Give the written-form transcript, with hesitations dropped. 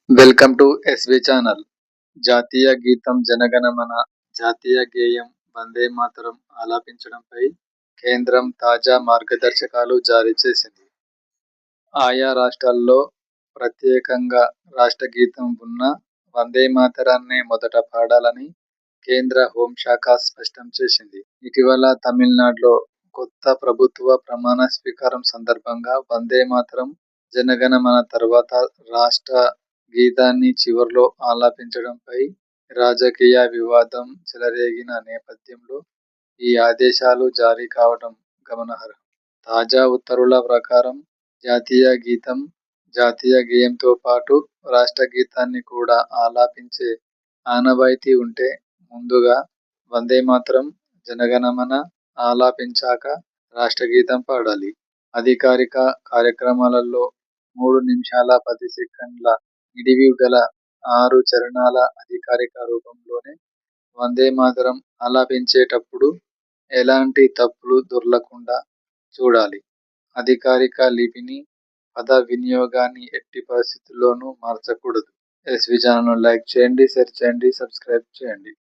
Welcome to SV channel. జాతీయ గీతం జనగణమన, జాతీయ గేయం వందే మాతరం ఆలపించడంపై కేంద్రం తాజా మార్గదర్శకాలు జారీ చేసింది. ఆయా రాష్ట్రాల్లో ప్రత్యేకంగా రాష్ట్ర గీతం ఉన్న వందే మాతరాన్నే మొదట పాడాలని కేంద్ర హోంశాఖ స్పష్టం చేసింది. ఇటీవల తమిళనాడులో కొత్త ప్రభుత్వ ప్రమాణ స్వీకారం సందర్భంగా వందే మాతరం, జనగణమన తర్వాత రాష్ట్ర గీతాన్ని చివర్లో ఆలపించడంపై రాజకీయ వివాదం చెలరేగిన నేపథ్యంలో ఈ ఆదేశాలు జారీ కావడం గమనార్హం. తాజా ఉత్తర్వుల ప్రకారం జాతీయ గీతం, జాతీయ గేయంతో పాటు రాష్ట్ర గీతాన్ని కూడా ఆలపించే ఆనవాయితీ ఉంటే ముందుగా వందే మాతరం, జనగణమన ఆలపించాక రాష్ట్రగీతం పాడాలి. అధికారిక కార్యక్రమాలలో 3 నిమిషాల 10 సెకన్ల నిడివి గల 6 చరణాల అధికారిక రూపంలోనే వందే మాతరం ఆలపించేటప్పుడు ఎలాంటి తప్పులు దొర్లకుండా చూడాలి. అధికారిక లిపిని, పద వినియోగాన్ని ఎట్టి పరిస్థితుల్లోనూ మార్చకూడదు. ఎస్వి ఛానల్ను లైక్ చేయండి, షేర్ చేయండి, సబ్స్క్రైబ్ చేయండి.